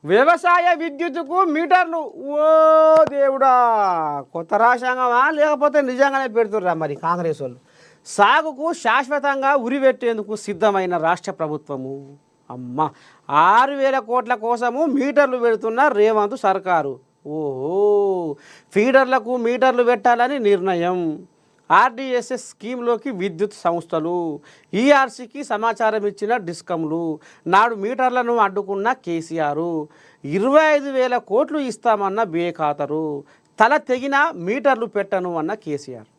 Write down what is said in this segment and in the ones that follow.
వ్యవసాయ విద్యుత్తుకు మీటర్లు. ఓ దేవుడా! కొత్త రాజ్యాంగమా లేకపోతే నిజంగానే పెడుతుర్రా మరి కాంగ్రెస్ వాళ్ళు? సాగుకు శాశ్వతంగా ఉరివెట్టేందుకు సిద్ధమైన రాష్ట్ర ప్రభుత్వము. అమ్మ, 6,000 కోట్ల కోసము మీటర్లు పెడుతున్న రేవంత్ సర్కారు. ఓహో! ఫీడర్లకు మీటర్లు పెట్టాలని నిర్ణయం. ఆర్డీఎస్ఎస్ స్కీమ్లోకి విద్యుత్ సంస్థలు, ఈఆర్సీకి సమాచారం ఇచ్చిన డిస్కంలు. నాడు మీటర్లను అడ్డుకున్న కేసీఆర్ 25,000 కోట్లు ఇస్తామన్న బేఖాతరు. తల తెగిన మీటర్లు పెట్టను అన్న కేసీఆర్.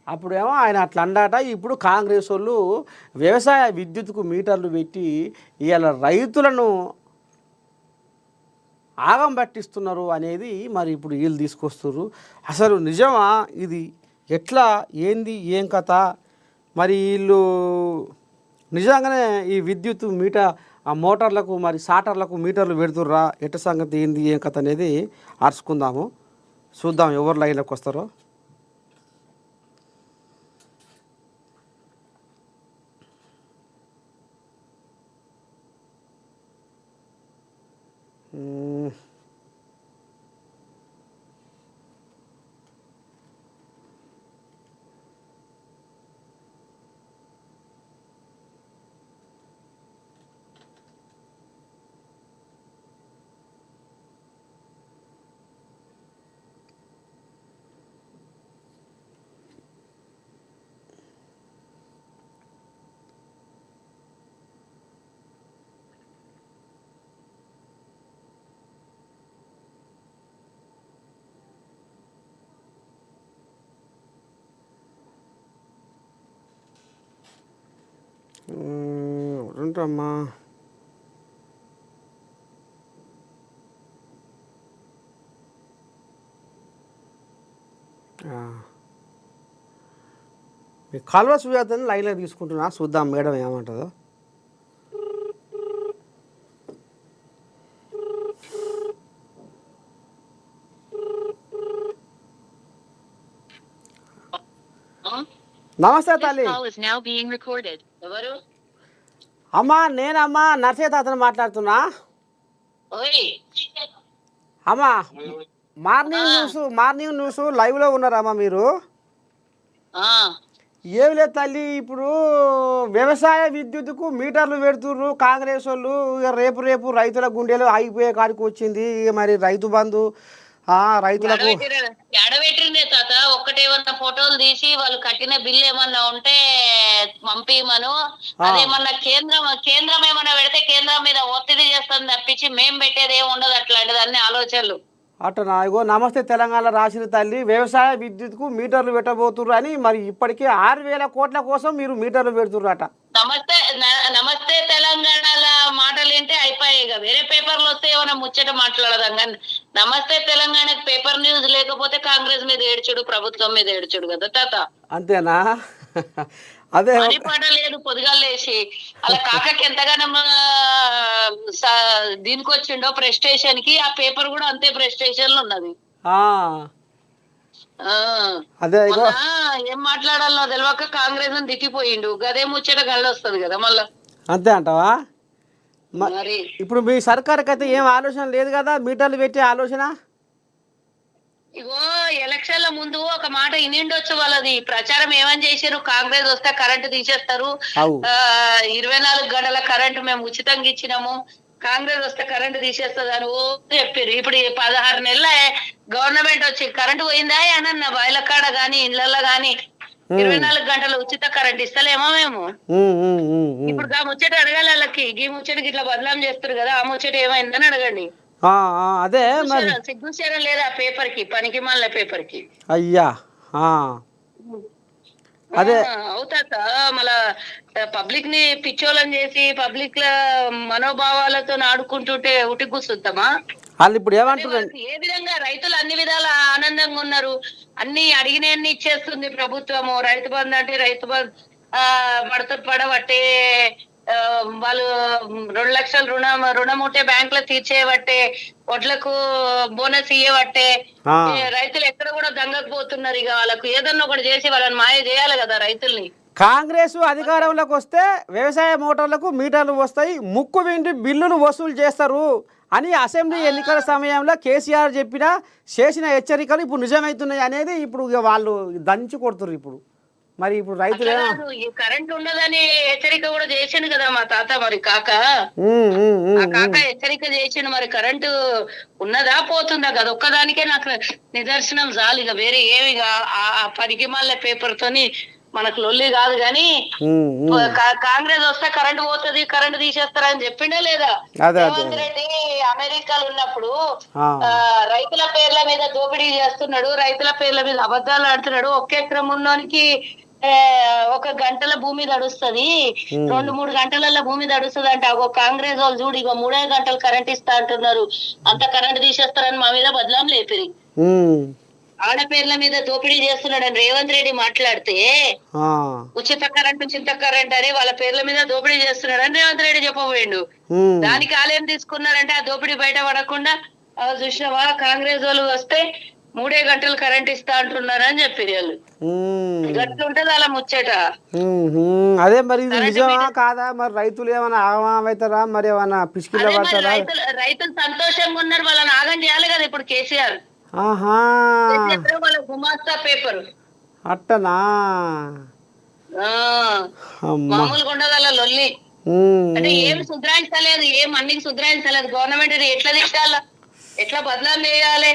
అప్పుడేమో ఆయన అట్లా అన్నాట. ఇప్పుడు కాంగ్రెస్ వాళ్ళు వ్యవసాయ విద్యుత్కు మీటర్లు పెట్టి ఇవాళ రైతులను ఆగం పట్టిస్తున్నారు అనేది మరి ఇప్పుడు వీళ్ళు తీసుకొస్తున్నారు. అసలు నిజమా ఇది? ఎట్లా, ఏంది, ఏం కథ? మరి వీళ్ళు నిజంగానే ఈ విద్యుత్ ఆ మోటార్లకు మరి సాటర్లకు మీటర్లు పెడుతుర్రా? ఎట్ట సంగతి, ఏంది, ఏం కథ అనేది అరుచుకుందాము. చూద్దాం ఎవరు లైన్లోకి వస్తారో. ఉంటామ్మా. మీ కాలువ సుజాతని లైన్లో తీసుకుంటున్నా, చూద్దాం మేడం ఏమంటుందో. నమస్తే తల్లి. అమ్మా, నేనమ్మా నర్సయ్య తాతను మాట్లాడుతున్నా. అమ్మా, మార్నింగ్ న్యూస్ లైవ్లో ఉన్నారమ్మా మీరు? ఏమి లేదు తల్లి, ఇప్పుడు వ్యవసాయ విద్యుత్కు మీటర్లు పెడుతుర్రు కాంగ్రెస్ వాళ్ళు. ఇక రేపు రైతుల గుండెలు ఆగిపోయే కాడికి వచ్చింది. మరి రైతు బంధు రైతులకు ఎడబెట్టిందే తాత. ఒక్కటేమన్నా ఫోటోలు తీసి వాళ్ళు కట్టిన బిల్లు ఏమన్నా ఉంటే పంపిమను. అదేమన్నా కేంద్రం ఏమన్నా పెడితే కేంద్రం మీద ఒత్తిడి చేస్తుంది తప్పించి మేం పెట్టేది ఏమి ఉండదు. అట్లాంటిది అన్ని ఆలోచనలు. అట్టనా? ఇగో నమస్తే తెలంగాణ రాసిన తల్లి, వ్యవసాయ విద్యుత్కు మీటర్లు పెట్టబోతుర్రు అని. మరి ఇప్పటికే 6,000 కోట్ల కోసం మీరు మీటర్లు పెడుతుర్రట. నమస్తే తెలంగాణ మాటలు ఏంటి అయిపోయాయి. వేరే పేపర్లు వస్తే ఏమైనా ముచ్చట మాట్లాడదాం కానీ నమస్తే తెలంగాణకు పేపర్ న్యూస్ లేకపోతే కాంగ్రెస్ మీద ఏడ్చుడు, ప్రభుత్వం మీద ఏడ్చుడు కదా తాత. అంతేనా? అదే పని పాట లేదు. పొద్దుగాలు లేచి అలా కాకకి ఎంతగానో దీనికి వచ్చిండో ప్రెస్టేషన్ కి, ఆ పేపర్ కూడా అంతే ప్రెస్టేషన్ లో ఉన్నది. అదే ఏం మాట్లాడాలో తెలియక కాంగ్రెస్ దిక్కిపోయిండు. గదే ముచ్చట గళ్ళు వస్తుంది కదా మళ్ళా. అంతే అంటావా? మరి ఇప్పుడు మీ సర్కార్కి అయితే ఏం ఆలోచన లేదు కదా మీటర్లు పెట్టే ఆలోచన? ఇగో ఎలక్షన్ల ముందు ఒక మాట ఇనిండొచ్చు. వాళ్ళది ప్రచారం ఏమని చేశారు, కాంగ్రెస్ వస్తే కరెంటు తీసేస్తారు, 24 గంటల కరెంటు మేము ఉచితంగా ఇచ్చినాము, కాంగ్రెస్ వస్తే కరెంటు తీసేస్తుంది అని ఓ చెప్పారు. ఇప్పుడు 16 నెలల గవర్నమెంట్ వచ్చి కరెంటు పోయిందా అనన్న బయల కాడ గాని ఇళ్లలో గాని 24 గంటలు ఉచిత కరెంట్ ఇస్తలేమో మేము. ఇప్పుడు ఆ ముచ్చట అడగాలి వాళ్ళకి. ఈ ముచ్చటకి ఇట్లా బదలాం చేస్తారు కదా, ఆ ముచ్చట ఏమైందని అడగండి. అదే సిగ్గుచేరం లేదా పేపర్ కి, పనికి మళ్ళీ పేపర్ కి. అయ్యా అదే అవుతా మళ్ళా పబ్లిక్ ని పిచ్చోళ్ళని చేసి పబ్లిక్ ల మనోభావాలతో ఆడుకుంటుంటే ఉటి కూర్చుంటామా? వాళ్ళు ఇప్పుడు ఏమంటున్నారు? ఏ విధంగా రైతులు అన్ని విధాల ఆనందంగా ఉన్నారు. అన్ని అడిగినన్ని ఇచ్చేస్తుంది ప్రభుత్వము. రైతు బంధు అంటే రైతు బంధు పడబట్టే వాళ్ళు 2 లక్షల రుణం ఉంటే బ్యాంక్ లో తీర్చేయబట్టే, వడ్లకు బోనస్ ఇయ్యబట్టే రైతులు ఎక్కడ కూడా దంగకపోతున్నారు. ఇక వాళ్ళకు ఏదన్నా ఒకటి చేసి వాళ్ళని మాయ చేయాలి కదా రైతుల్ని. కాంగ్రెస్ అధికారంలోకి వస్తే వ్యవసాయ మోటార్లకు మీటర్లు వస్తాయి, ముక్కు విండి బిల్లులు వసూలు చేస్తారు అని అసెంబ్లీ ఎన్నికల సమయంలో కేసీఆర్ చేసిన హెచ్చరికలు ఇప్పుడు నిజమవుతున్నాయి అనేది ఇప్పుడు ఇక వాళ్ళు దంచి కొడుతున్నారు ఇప్పుడు. మరి ఇప్పుడు రైతులు కరెంట్ ఉండదని హెచ్చరిక కూడా చేసిండు కదా మా తాత, మరి కాక ఆ కాక హెచ్చరిక చేసిండు. మరి కరెంటు ఉన్నదా పోతుందా కదా ఒక్కదానికే నాకు నిదర్శనం చాలు. ఇక వేరే ఏమి ఆ పనికి మళ్ళీ పేపర్ తోని మనకు లొల్లి కాదు గాని కాంగ్రెస్ వస్తే కరెంట్ పోతుంది, కరెంట్ తీసేస్తారని చెప్పిండే లేదా? రేవంత్ రెడ్డి అమెరికాలో ఉన్నప్పుడు రైతుల పేర్ల మీద దోపిడీ చేస్తున్నాడు, రైతుల పేర్ల మీద అబద్ధాలు ఆడుతున్నాడు. ఒక్క ఎకరం ఉన్నోనికి 1 గంటల భూమి తడుస్తుంది, 2-3 గంటలలో భూమి తడుస్తుంది అంటే ఒక కాంగ్రెస్ వాళ్ళు చూడు ఇక 3 గంటలు కరెంట్ ఇస్తా అంటున్నారు, అంత కరెంట్ తీసేస్తారని మా మీద బదలాం లేపిరి. ఆడపేర్ల మీద దోపిడీ చేస్తున్నాడని రేవంత్ రెడ్డి మాట్లాడితే ఉచిత కరెంట్ అని వాళ్ళ పేర్ల మీద దోపిడీ చేస్తున్నాడని రేవంత్ రెడ్డి చెప్పబోయిండు. దానికి ఆలయం తీసుకున్నారంటే ఆ దోపిడీ బయట పడకుండా చూసినవా కాంగ్రెస్ వాళ్ళు వస్తే 3 గంటలు కరెంట్ ఇస్తా అంటున్నారని చెప్పారు వాళ్ళు. గట్లుంటది అలా ముచ్చట. అదే మరి నిజమా కాదా? మరి రైతులు ఏమైనా ఆగమవుతారా? మరి ఏమన్నా పిసికిలో పడతారా? రైతులు సంతోషంగా ఉన్నారు, వాళ్ళని ఆగం చేయాలి కదా ఇప్పుడు కేసీఆర్. గుమాస్తా పేపర్ అట్టనా? మామూలుగా ఉండదు అలా లొల్లి. అంటే ఏం సుధరాయించలేదు, ఏం అన్నికి సుధరాయించలేదు. గవర్నమెంట్ ఎట్లా తీసాల, ఎట్లా బదలాలు చేయాలి,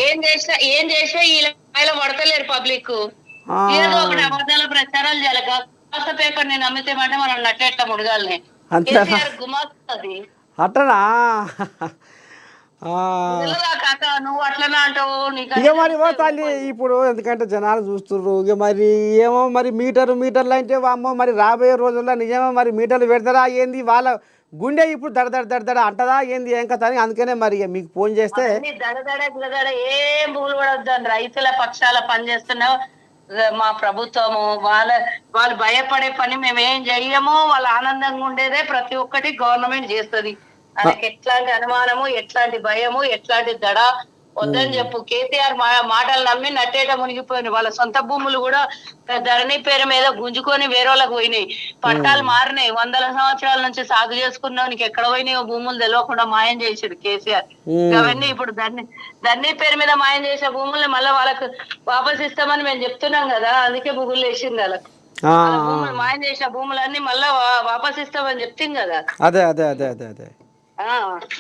ఏం చేసినా ఈ లైలో పడతలేరు పబ్లిక్. ఏదో ఒకటి అబద్ధాల ప్రచారాలు చేయాలి. గుమాస్తా పేపర్ నేను అమ్మితే మాట మనం నట్టేట్లా ముడగాలని గుమాస్తది. అట్టనా? నువ్వు అట్లనే అంటావు. ఇక మరి తల్లి ఇప్పుడు ఎందుకంటే జనాలు చూస్తుర్రు. ఇక మరి ఏమో మరి మీటర్లు అంటే అమ్మో మరి రాబోయే రోజుల్లో నిజమో మరి మీటర్లు పెడతారా ఏంది? వాళ్ళ గుండె ఇప్పుడు దడ అంటదా ఏంది ఏం కథ అని అందుకనే మరి మీకు ఫోన్ చేస్తే దడ ఏం భూములు పడొద్దని రైతుల పక్షాల పనిచేస్తున్నావు. మా ప్రభుత్వము వాళ్ళు భయపడే పని మేమేం చెయ్యము, వాళ్ళ ఆనందంగా ఉండేదే ప్రతి ఒక్కటి గవర్నమెంట్ చేస్తుంది. వాళ్ళకి ఎట్లాంటి అనుమానము, ఎట్లాంటి భయము, ఎట్లాంటి దడ వద్దని చెప్పు. కేసీఆర్ మాటలు నమ్మి నట్టేట మునిగిపోయినాయి. వాళ్ళ సొంత భూములు కూడా ధరణి పేరు మీద గుంజుకొని వేరే వాళ్ళకి పోయినాయి. పట్టాలు మారినాయి. 100 సంవత్సరాల నుంచి సాగు చేసుకున్నానికి ఎక్కడ పోయినాయో భూములు తెలియకుండా మాయం చేసాడు కేసీఆర్. అవన్నీ ఇప్పుడు ధరణి పేరు మీద మాయం చేసే భూముల్ని మళ్ళీ వాళ్ళకు వాపస్ ఇస్తామని మేము చెప్తున్నాం కదా, అందుకే భూములు వేసింది వాళ్ళకి. భూములు మాయం చేసిన భూములన్నీ మళ్ళా వాపస్ ఇస్తామని చెప్తాం కదా. అదే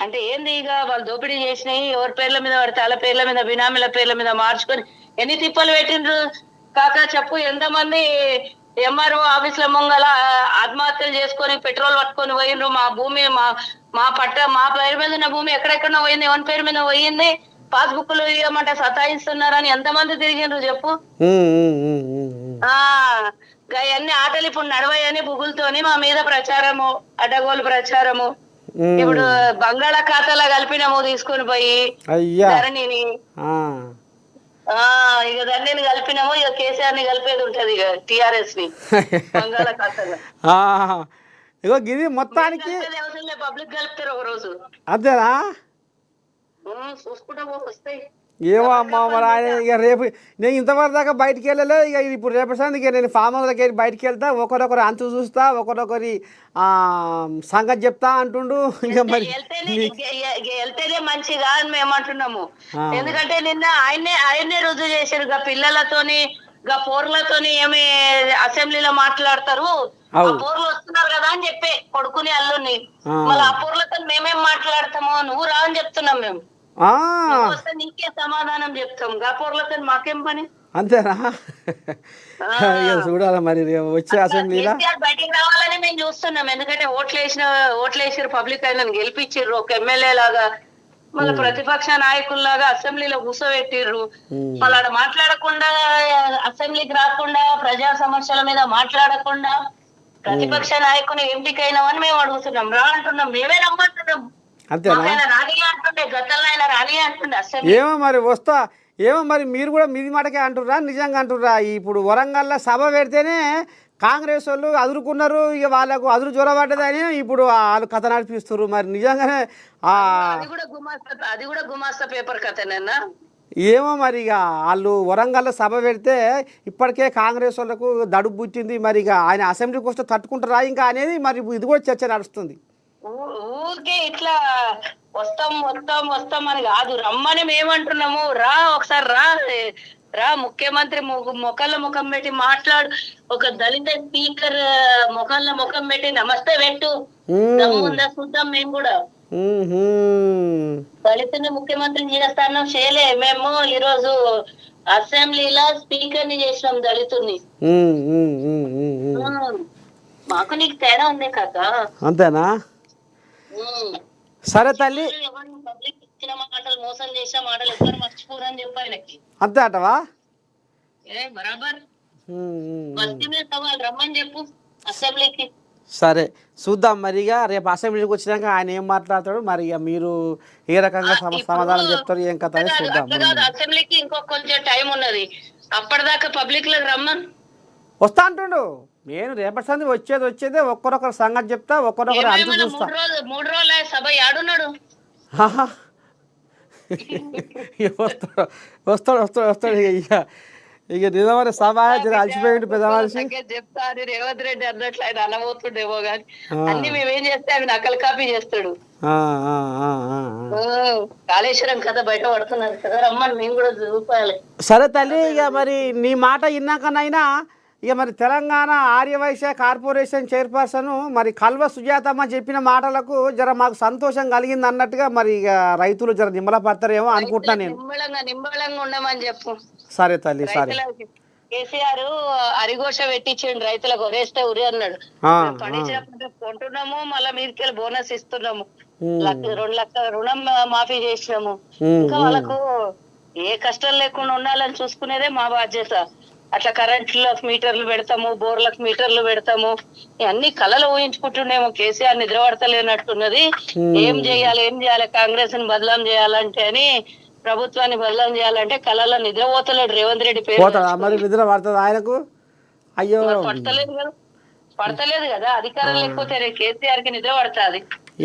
అంటే ఏంది ఇక వాళ్ళు దోపిడీ చేసినాయి. ఎవరి పేర్ల మీద పడితే వాళ్ళ పేర్ల మీద, బినామీల పేర్ల మీద మార్చుకొని ఎన్ని తిప్పలు పెట్టిండ్రు కాక చెప్పు. ఎంతమంది ఎంఆర్ఓ ఆఫీసుల ముంగల ఆత్మహత్యలు చేసుకొని పెట్రోల్ పట్టుకొని పోయిండ్రు. మా భూమి మా పేరు మీద ఉన్న భూమి ఎక్కడెక్కడో పోయింది, ఎవరి పేరు మీద పోయింది, పాస్బుక్లు ఇవ్వమంటే సతాయిస్తున్నారని ఎంతమంది తిరిగిండ్రు చెప్పు. అవన్నీ ఆటలు ఇప్పుడు నడవయని బుగులతోని మా మీద ప్రచారము, అడ్డగోలు ప్రచారము. ఇప్పుడు బంగాళాఖాతాలో కలిపినాము తీసుకొని పోయి ధరణిని. ఇక ధరణిని కలిపినాము, ఇక కేసీఆర్ ని కలిపేది ఉంటది ఇక టిఆర్ఎస్ ని బంగాళాఖాతాలో. ఇగో గిది మొత్తానికి పబ్లిక్ కలుపుతారు ఒక రోజు. అంతేనా? చూసుకుంటా వస్తాయి. ఏమో అమ్మ మరి ఆయన ఇక రేపు నేను ఇంతవరకు దాకా బయటికి వెళ్ళలే. ఇక ఇప్పుడు రేపటి సందికి నేను ఫామ్ హౌస్కి వెళ్ళి బయటికి వెళ్తా, ఒకరొకరు అంచు చూస్తా, ఒకరొకరి సంగతి చెప్తా అంటుండు. ఇక మరి వెళ్తేనే మంచిగా అని మేము అంటున్నాము. ఎందుకంటే నిన్న ఆయన్నే రుజువు చేశారు. గా పిల్లలతోని గా పోర్లతోని ఏమి అసెంబ్లీలో మాట్లాడతారు, ఆ పోర్లు వస్తున్నారు కదా అని చెప్పి కొడుకుని అల్లుని, మళ్ళీ ఆ పోర్లతో మేమేం మాట్లాడతామో నువ్వు రా అని చెప్తున్నాం మేము. నీకే సమాధానం చెప్తాం, గాపోర్లతో మాకేం పని. అంతేనా? చూడాలి మరి వచ్చే అసెంబ్లీలో బయటికి రావాలని మేము చూస్తున్నాం. ఎందుకంటే ఓట్లేసారు పబ్లిక్ అయినా గెలిపించారు ఒక ఎమ్మెల్యే లాగా, మళ్ళీ ప్రతిపక్ష నాయకుల్లాగా అసెంబ్లీలో కూర్చోబెట్టిర్రు. మళ్ళీ ఆడ మాట్లాడకుండా, అసెంబ్లీకి రాకుండా, ప్రజా సమస్యల మీద మాట్లాడకుండా ప్రతిపక్ష నాయకుని ఎంపికైనామని మేము అడుగుతున్నాం. రా అంటున్నాం, మేమే రమ్మంటున్నాం. ఏమో మరి వస్తా, ఏమో మరి మీరు కూడా మీది మాటకే అంటుర్రా నిజంగా అంటుర్రా? ఇప్పుడు వరంగల్లో సభ పెడితేనే కాంగ్రెస్ వాళ్ళు అదురుకున్నారు, ఇక వాళ్ళకు అదురు జ్వరపడ్డదని ఇప్పుడు వాళ్ళు కథ నడిపిస్తున్నారు. మరి నిజంగానే అది కూడా గుమాస్తా పేపర్ కథనేనా? ఏమో మరి ఇక వాళ్ళు వరంగల్లో సభ పెడితే ఇప్పటికే కాంగ్రెస్ వాళ్ళకు దడుపు పుట్టింది. మరి ఇక ఆయన అసెంబ్లీకి వస్తే తట్టుకుంటారా ఇంకా అనేది మరి ఇది కూడా చర్చ నడుస్తుంది. ఊరికే ఇట్లా వస్తాం వస్తాం వస్తాం అని కాదు, రమ్మని మేమంటున్నాము. రా ఒకసారి రా రా ముఖ్యమంత్రి ముఖంలో ముఖం పెట్టి మాట్లాడు. ఒక దళిత స్పీకర్ ముఖంలో ముఖం పెట్టి నమస్తే పెట్టు. దమ్ముందా చూద్దాం మేము కూడా. దళితుని ముఖ్యమంత్రిని చేస్తాను చేయలే. మేము ఈరోజు అసెంబ్లీలో స్పీకర్ ని చేసినాం దళితుని. మాకు నీకు తేడా ఉంది కదా. అంతేనా? సరే తల్లి, పబ్లిక్ ఇచ్చిన మాటలు మోసం చేసిన మాటలు ఎవరు మర్చిపోరని చెప్పి ఆయనకి. అంతే అంటవా? బరాబర్ బస్తీ మీద సవాల్ రమ్మని చెప్పు అసెంబ్లీకి. సరే చూద్దాం. మరి ఇక రేపు అసెంబ్లీకి వచ్చినాక ఆయన ఏం మాట్లాడతాడు, మరి ఇక మీరు ఏ రకంగా సమాధానం చెప్తారు, ఏం కథ చూద్దాం. అసెంబ్లీకి ఇంకో కొంచెం టైం ఉన్నది, అప్పటిదాకా పబ్లిక్ లో రమ్మని వస్తా అంటుండు. నేను రేపటి సంది వచ్చేదే ఒక్కరొకరు సంగతి చెప్తా, ఒక్కరొకరు అంత చూస్తా. 3 రోజుల సభ యాడున్నాడు? వస్తాడు ఇక నిజమైన సభ అలసిపోయింది పెద్ద మనిషి. చెప్తా అని రేవంత్ రెడ్డి అన్నట్లు ఆయన అనబోతుండేమో గాని అన్ని మేమేం చేస్తే అవి నకలు కాపీ చేస్తాడు. కాళేశ్వరం కథ బయట పడుతున్నారు కదా, రమ్మని మేము కూడా చూపాలి. సరే తల్లి, ఇక మరి నీ మాట విన్నాకనైనా ఇక మరి తెలంగాణ ఆర్యవైశ్య కార్పొరేషన్ చైర్పర్సన్ మరి కల్వ సుజాతమ్మ చెప్పిన మాటలకు జర మాకు సంతోషం కలిగింది అన్నట్టుగా మరి ఇక రైతులు జర నిమ్మల పడతారేమో అనుకుంటున్నా నేను. నిమ్మలంగా ఉండమని చెప్పు. సరే తల్లి, సరే. కేసీఆర్ అరిఘోష పెట్టించండి, రైతులకు వరేస్తే ఉరి అన్నాడు. పండించినప్పుడు కొంటున్నాము, మళ్ళా మీదకెళ్ళి బోనస్ ఇస్తున్నాము, 2 లక్షల రుణం మాఫీ చేసినాము. ఇంకా వాళ్ళకు ఏ కష్టం లేకుండా ఉండాలని చూసుకునేదే మా బాధ్యత. అట్లా కరెంట్లకు మీటర్లు పెడతాము, బోర్లకు మీటర్లు పెడతాము, అన్ని కళలు ఊహించుకుంటుండేమో. కేసీఆర్ నిద్ర పడతలేనట్టున్నది. ఏం చేయాలి కాంగ్రెస్ ని బదలాం చేయాలంటే అని, ప్రభుత్వాన్ని బదలాం చేయాలంటే కళలో నిద్రపోతలేడు రేవంత్ రెడ్డి పేరు. నిద్ర పడుతుంది ఆయనకు? అయ్యో పడతలేదు కదా, అధికారం లేకపోతే కేసీఆర్ కి నిద్ర పడుతుంది.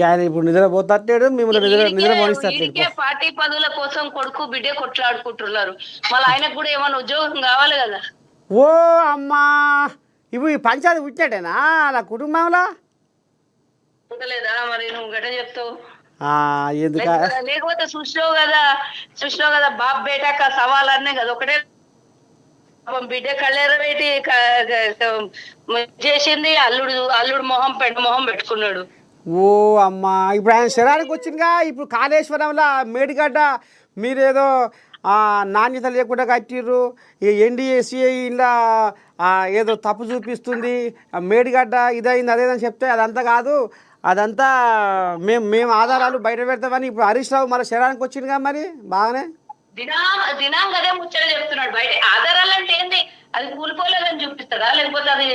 ఆయన ఇప్పుడు నిద్రపోతాడు, మిమ్మల్ని నిద్ర పార్టీ పదవుల కోసం కొడుకు బిడ్డ కొట్లాడుకుంటున్నారు. మళ్ళీ ఆయనకు కూడా ఏమైనా ఉద్యోగం కావాలి కదా. ఓ అమ్మా, ఇప్పుడు ఈ పంచాయతీ పుట్టినట్టేనా నా కుటుంబంలో? పుట్టలేదా? మరి నువ్వు గట్ట చెప్తావు. లేకపోతే చూసినావు కదా బాబ్ బేటా సవాల్ అనే కదా, ఒకటే బిడ్డ కళ్ళేర పెట్టి చేసింది. అల్లుడు మొహం పెట్టుకున్నాడు. ఓ అమ్మా, ఇప్పుడు ఆయన శరీరానికి వచ్చిందిగా. ఇప్పుడు కాళేశ్వరంలో మేడిగడ్డ మీరేదో నాణ్యత లేకుండా కట్టిర్రు, ఎన్డీఏసీఐ ఇలా ఏదో తప్పు చూపిస్తుంది, మేడిగడ్డ ఇదైంది అదేదని చెప్తే అదంతా కాదు, అదంతా మేము ఆధారాలు బయట పెడతామని ఇప్పుడు హరీష్ రావు మన శరీరానికి వచ్చిందిగా. మరి బాగానే దినాంగ అదే ముచ్చట చెప్తున్నాడు. బయట ఆధారాలు అంటే ఏంది? అది కూలిపోలేదని చూపిస్తారా, లేకపోతే అది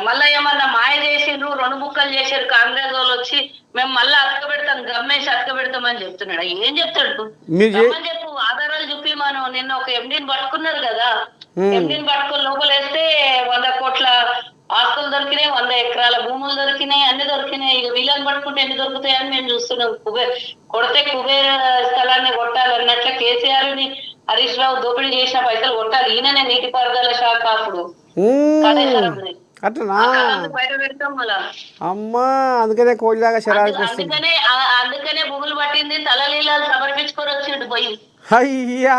మళ్ళా ఏమన్నా మాయ చేసిండ్రు, 2 ముక్కలు చేసారు కాంగ్రెస్ వాళ్ళు వచ్చి మేము మళ్ళీ అతకబెడతాం, గమ్మేసి అతకబెడతామని చెప్తున్నాడు. ఏం చెప్తాడు? చెప్పు, ఆధారాలు చూపి. మనం నిన్న ఒక ఎండీని పట్టుకున్నారు కదా, ఎండీని పట్టుకుని లోపలేస్తే 100 కోట్ల ఆస్తులు దొరికినాయి, 100 ఎకరాల భూములు దొరికినాయి, అన్ని దొరికినాయి. ఇక వీళ్ళని పట్టుకుంటే ఎన్ని దొరుకుతాయని మేము చూస్తున్నాం. కొడితే కుబేర స్థలాన్ని కొట్టాలన్నట్ల కేసీఆర్ ని హరీష్ రావు దోపిడీ చేసిన పైసలు కొట్టాలి. ఈయననే నీటిపారుదల శాఖ అప్పుడు అట్లా బయట పెడతాం. మళ్ళా అమ్మా అందుకనే కోడిలాగా శరీరానికి అందుకనే భూములు పట్టింది, తలలీలాలు సమర్పించుకొని వచ్చిండు పోయి. అయ్యా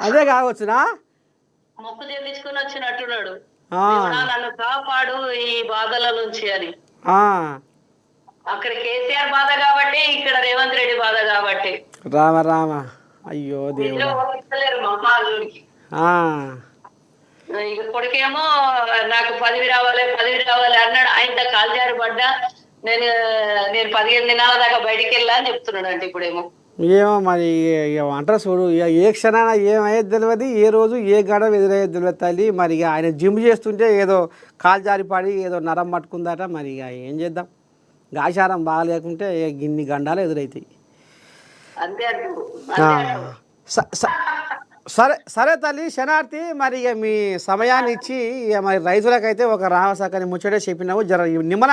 అదే కావచ్చునా, మొక్కు చెల్లించుకొని వచ్చినట్టున్నాడు. నన్ను కాపాడు ఈ బాధల నుంచి అని. అక్కడ కేసీఆర్ బాధ కాబట్టి, ఇక్కడ రేవంత్ రెడ్డి బాధ కాబట్టి. రామ అయ్యో దేవుడా. ఇక కొడుకేమో నాకు పదవి రావాలి అన్నాడు. ఆయన కాల్జారు పడ్డా నేను 15 దినాల దాకా బయటికి వెళ్ళా అని చెప్తున్నాడు. అంటే ఇప్పుడేమో ఏమో మరి అంటారు చూడు, ఏ క్షణాన ఏమయ్యేది తెలియదు, ఏ రోజు ఏ గడవ ఎదురయ్యేది తెలియదు తల్లి. మరి ఇక ఆయన జిమ్ చేస్తుంటే ఏదో కాలు జారిపడి ఏదో నరం పట్టుకుందట. మరి ఇక ఏం చేద్దాం, గాచారం బాగాలేకుంటే గిన్ని గండాలు ఎదురవుతాయి. సరే తల్లి శనార్థి, మరి ఇక మీ సమయాన్ని ఇచ్చి ఇక మరి రైతులకైతే ఒక రామసాకని ముచ్చటే చెప్పినావు. జర నిమ్మల